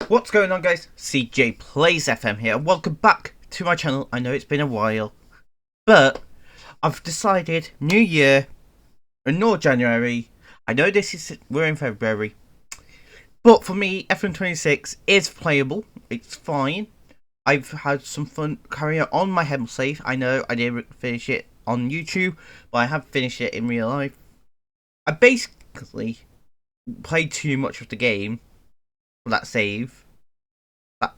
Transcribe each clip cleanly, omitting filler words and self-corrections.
What's going on, guys? CJ Plays FM here. Welcome back to my channel. I know it's been a while, but I've decided new year and not January. I know we're in February, but for me Fm26 is playable. It's fine. I've had some fun carrying on my Hemel save. I know I didn't finish it on YouTube, but I have finished it in real life. I basically played too much of the game for that save.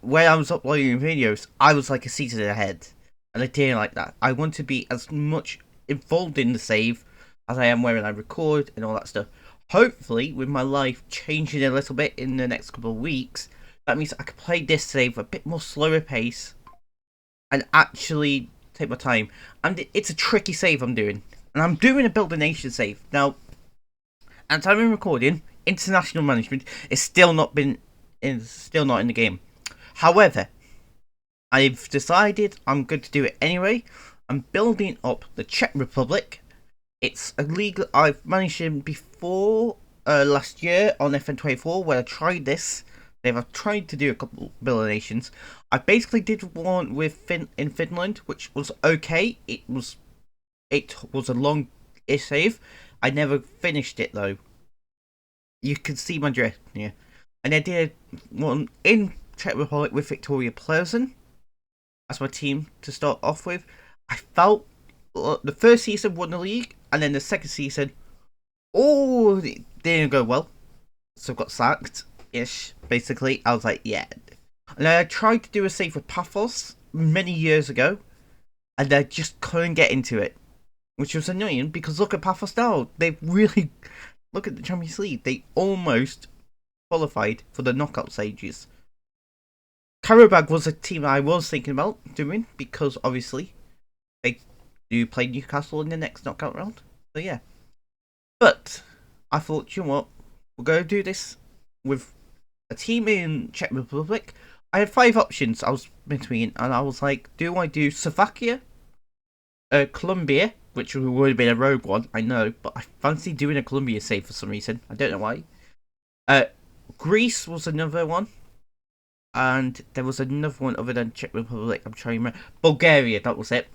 When I was uploading videos, I was like a season ahead, and I didn't like that. I want to be as much involved in the save as I am when I record and all that stuff. Hopefully, with my life changing a little bit in the next couple of weeks, that means I can play this save a bit more slower pace and actually take my time. And it's a tricky save I'm doing, and I'm doing a Build a Nation save now. At the time of recording, international management is still not in the game. However, I've decided I'm going to do it anyway. I'm building up the Czech Republic. It's a league I've managed in before last year on Fm24 where I tried this. I've tried to do a couple Build Nations. I basically did one with in Finland, which was okay. It was a long save. I never finished it though. You can see my dress here. And I did one in Czech Republic with Victoria Pleasant as my team to start off with. I felt the first season won the league, and then the second season, it didn't go well, so got sacked ish. Basically, I was like, yeah. And I tried to do a save with Paphos many years ago, and I just couldn't get into it, which was annoying because look at Paphos now. They really look at the Champions League. They almost qualified for the knockout stages. Karabag was a team I was thinking about doing because obviously they do play Newcastle in the next knockout round. So yeah. But I thought, you know what, we're going to do this with a team in Czech Republic. I had 5 options I was between, and I was like, do I do Slovakia, Colombia, which would have been a rogue one, I know, but I fancy doing a Colombia save for some reason. I don't know why. Greece was another one. And there was another one other than Czech Republic. I'm trying to remember. Bulgaria, that was it.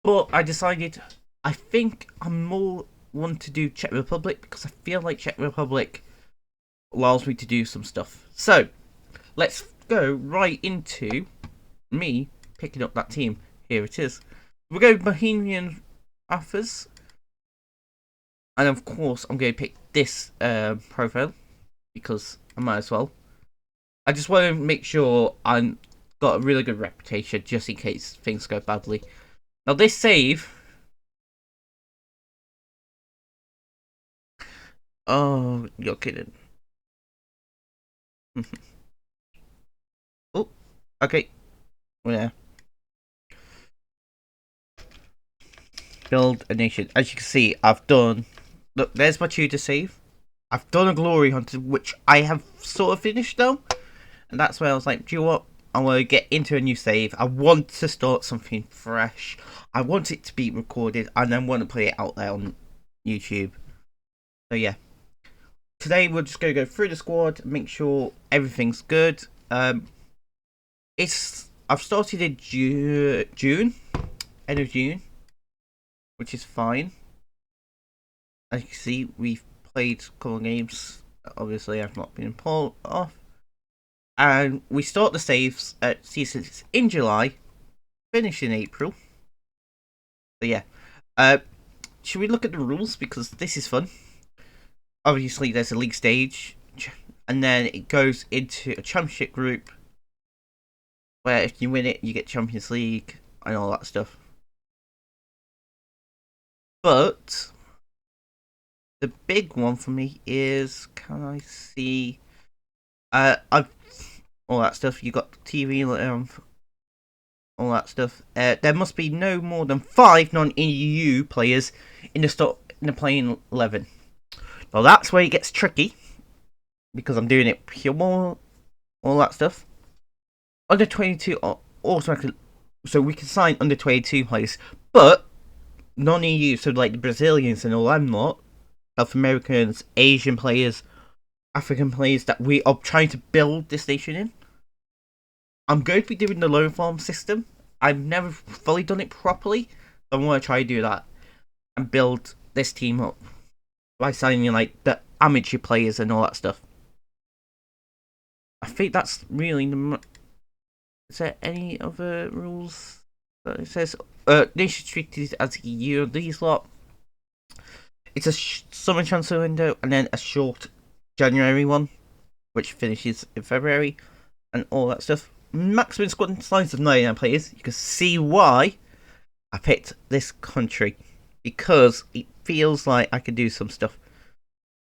But I decided, I think I'm more want to do Czech Republic because I feel like Czech Republic allows me to do some stuff. So, let's go right into me picking up that team. Here it is. We'll go Bohemian Offers. And of course, I'm going to pick this profile because I might as well. I just want to make sure I've got a really good reputation just in case things go badly. Now this save... Oh, you're kidding. Oh, okay. Yeah. Build a Nation. As you can see, I've done... Look, there's my Tudor save. I've done a Glory Hunter, which I have sort of finished though. And that's where I was like, do you know what? I want to get into a new save. I want to start something fresh. I want it to be recorded and then want to put it out there on YouTube. So yeah. Today we're just going to go through the squad, make sure everything's good. I've started in June, end of June, which is fine. As you can see, we've played a couple of games. Obviously, I've not been pulled off. And we start the saves at seasons in July, finish in April. So yeah. Should we look at the rules? Because this is fun. Obviously, there's a league stage. And then it goes into a championship group. Where if you win it, you get Champions League and all that stuff. But the big one for me is, can I see... all that stuff. You got TV, all that stuff. There must be no more than 5 non-EU players in the playing 11. Now that's where it gets tricky because I'm doing it pure, all that stuff. Under 22 automatically, so we can sign under 22 players, but non-EU, so like the Brazilians and all. I'm not. South Americans, Asian players. African players that we are trying to build this nation in. I'm going to be doing the loan farm system. I've never fully done it properly, so I want to try to do that and build this team up by signing like the amateur players and all that stuff. I think that's really the. Is there any other rules that it says? Nation treated as EU. These lot. It's a summer transfer window and then a short January one, which finishes in February, and all that stuff. Maximum squad size of 99 players. You can see why I picked this country, because it feels like I can do some stuff.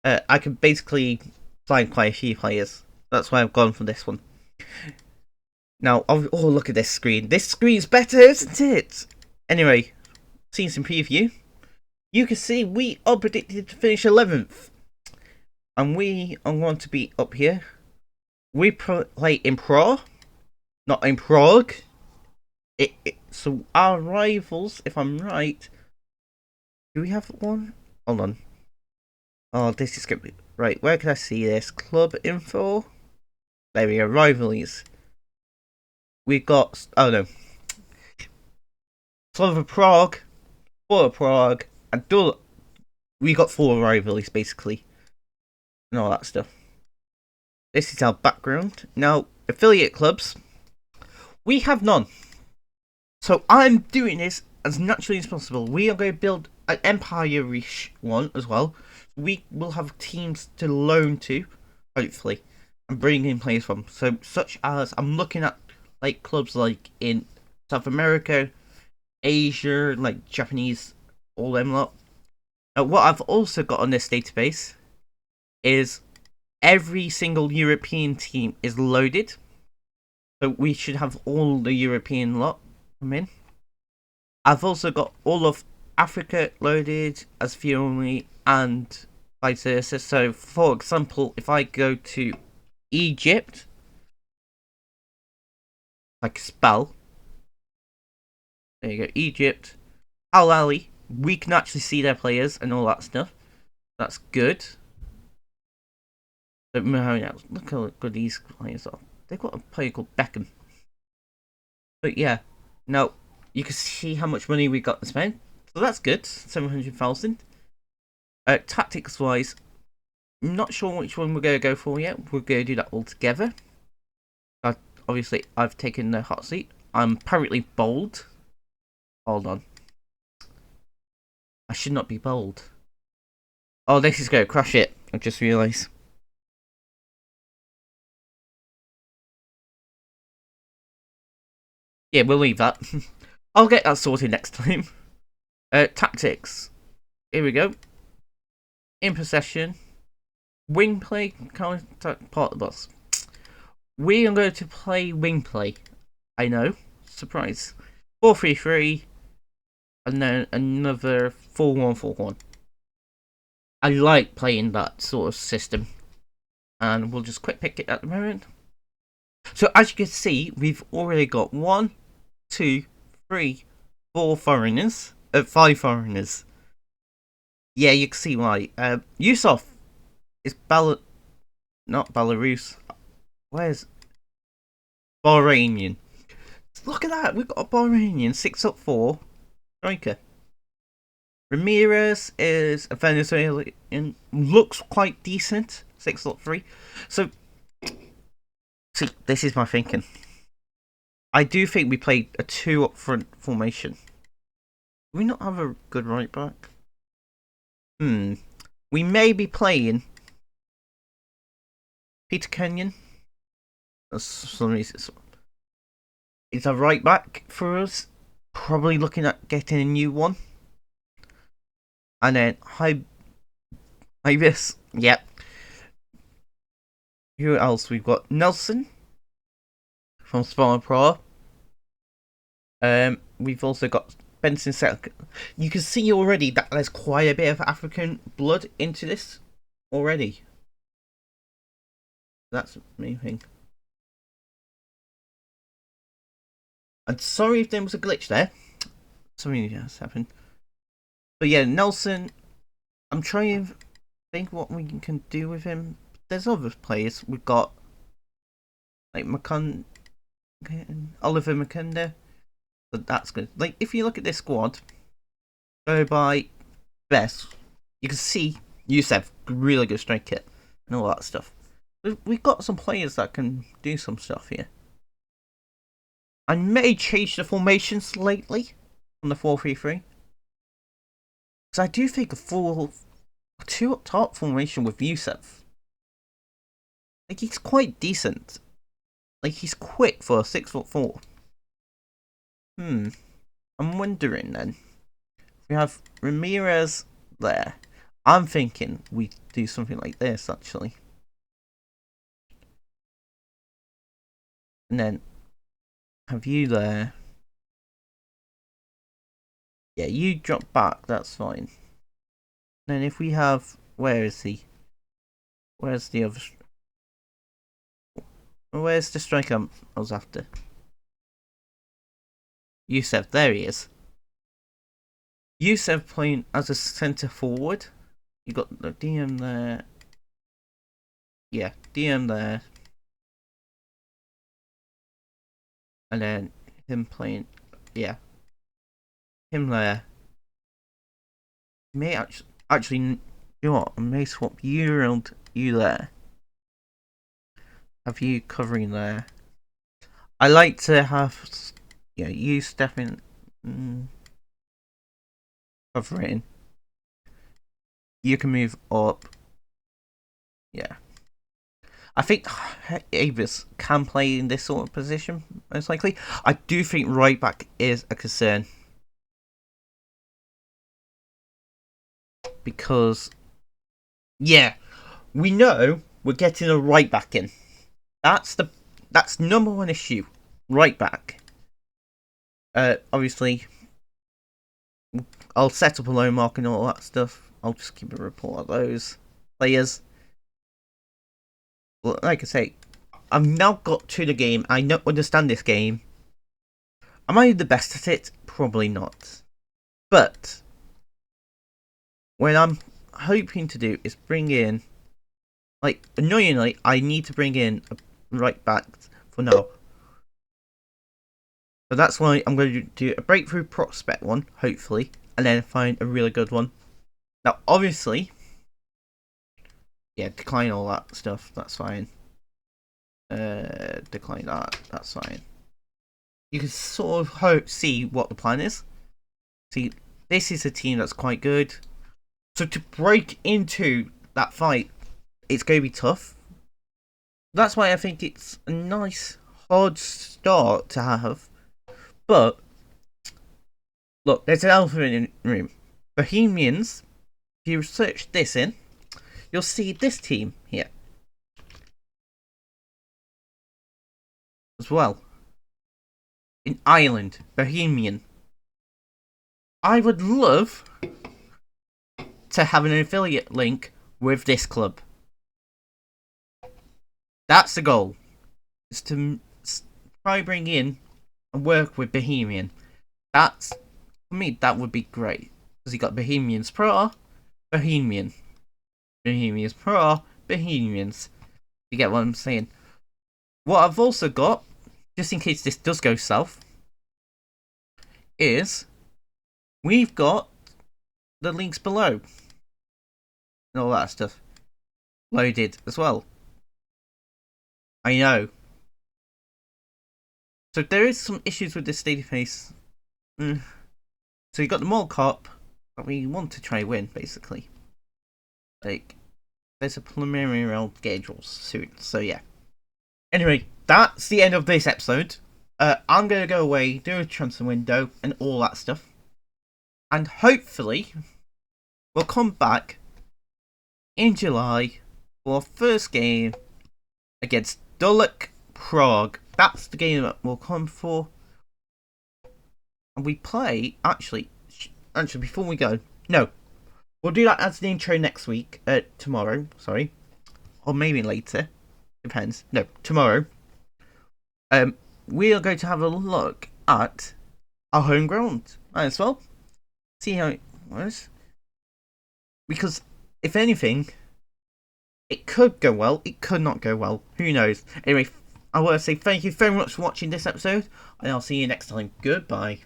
I can basically sign quite a few players. That's why I've gone for this one. Now, oh look at this screen. This screen's better, isn't it? Anyway, season preview. You can see we are predicted to finish 11th. And we are going to be up here. We play in Prague, not in Prague. So our rivals, if I'm right, do we have one? Hold on. Oh, this is going to be... Right, where can I see this? Club info. There we go, rivalries. We've got... Oh no. Slova Prague, Sport Prague, and we got 4 rivalries basically. And all that stuff. This is our background. Now, affiliate clubs. We have none. So I'm doing this as naturally as possible. We are going to build an empire-ish one as well. We will have teams to loan to, hopefully, and bring in players from. So, such as, I'm looking at like clubs like in South America, Asia, like Japanese, all them lot. What I've also got on this database is every single European team is loaded. So we should have all the European lot come in. I've also got all of Africa loaded as Fiori and vice versa. So for example, if I go to Egypt, like spell, there you go, Egypt, Al Ali, we can actually see their players and all that stuff. That's good. Look how good these players are. They've got a player called Beckham. But yeah, now you can see how much money we got to spend. So that's good, 700,000. Tactics wise, I'm not sure which one we're going to go for yet. We're going to do that all together. Obviously, I've taken the hot seat. I'm apparently bold. Hold on. I should not be bold. Oh, this is going to crash it. I just realised. Yeah, we'll leave that. I'll get that sorted next time. Tactics. Here we go. In possession. Wing play. Counter part of the boss. We are going to play wing play. I know. Surprise. 4-3-3. And then another 4-1-4-1. I like playing that sort of system. And we'll just quick pick it at the moment. So as you can see, we've already got 1, 2, 3, 4 foreigners. 5 foreigners. Yeah, you can see why. Yusuf is not Belarus. Where's Bahrainian? Look at that, we've got a Bahrainian 6'4" striker. Ramirez is a Venezuelan, looks quite decent, 6'3". So, see, this is my thinking. I do think we played a 2 up front formation. Do we not have a good right back? We may be playing Peter Kenyon. For some reason, it's a right back for us. Probably looking at getting a new one. And then Ibis. Yep. Who else? We've got Nelson from Spa Pro. We've also got Benson Selk. You can see already that there's quite a bit of African blood into this already. That's the main thing. I'm sorry if there was a glitch there. Something has happened. But yeah, Nelson, I'm trying to think what we can do with him. there's other players. We've got like Oliver McCunda. But that's good. Like, if you look at this squad, go by best, you can see Youssef, really good strike kit and all that stuff. We've got some players that can do some stuff here. I may change the formation slightly from the 4-3-3. Because I do think a 2 up top formation with Youssef, like, he's quite decent. Like, he's quick for a 6'4". I'm wondering then. If we have Ramirez there, I'm thinking we do something like this actually. And then have you there. Yeah, you drop back, that's fine. And then if we have, where is he? Where's the other? Where's the striker I was after? Youssef, there he is. Youssef playing as a centre forward. You got the DM there. Yeah, DM there. And then him playing, yeah, him there. May actually, you know what? I may swap you around, you there. Have you covering there. I like to have, yeah, you stepping, covering. You can move up. Yeah. I think Avis can play in this sort of position, most likely. I do think right back is a concern. Because, yeah, we know we're getting a right back in. That's number one issue. Right back. Obviously, I'll set up a loan mark and all that stuff. I'll just keep a report of those players. Well, like I say, I've now got to the game. I understand this game. Am I the best at it? Probably not. But what I'm hoping to do is bring in, like, annoyingly, I need to bring in a right back for now. So that's why I'm going to do a breakthrough prospect one, hopefully, and then find a really good one. Now, obviously, yeah, decline all that stuff, that's fine. Decline that, that's fine. You can sort of see what the plan is. See, this is a team that's quite good. So to break into that fight, it's going to be tough. That's why I think it's a nice, hard start to have. But, look, there's an elephant in the room. Bohemians, if you search this in, you'll see this team here. As well. In Ireland, Bohemian. I would love to have an affiliate link with this club. That's the goal. Is to try bring in and work with Bohemian. That's, for me, that would be great. Because you got Bohemians Pro, Bohemian. Bohemians Pro, Bohemians. You get what I'm saying? What I've also got, just in case this does go south, is we've got the links below. And all that stuff loaded as well. I know. So there is some issues with this database. So you got the Mall Cup that we want to try win, basically. Like, there's a preliminary round schedule soon, so yeah. Anyway, that's the end of this episode. I'm gonna go away, do a transfer window, and all that stuff. And hopefully, we'll come back in July for our first game against Dulek Prague. That's the game that we'll come for. And we play, actually, before we go, no, we'll do that as the intro next week, tomorrow, sorry, or maybe later, depends, no, tomorrow, we are going to have a look at our home ground, might as well, see how it was, because, if anything, It could go well, it could not go well. Who knows? Anyway, I want to say thank you very much for watching this episode, and I'll see you next time. Goodbye.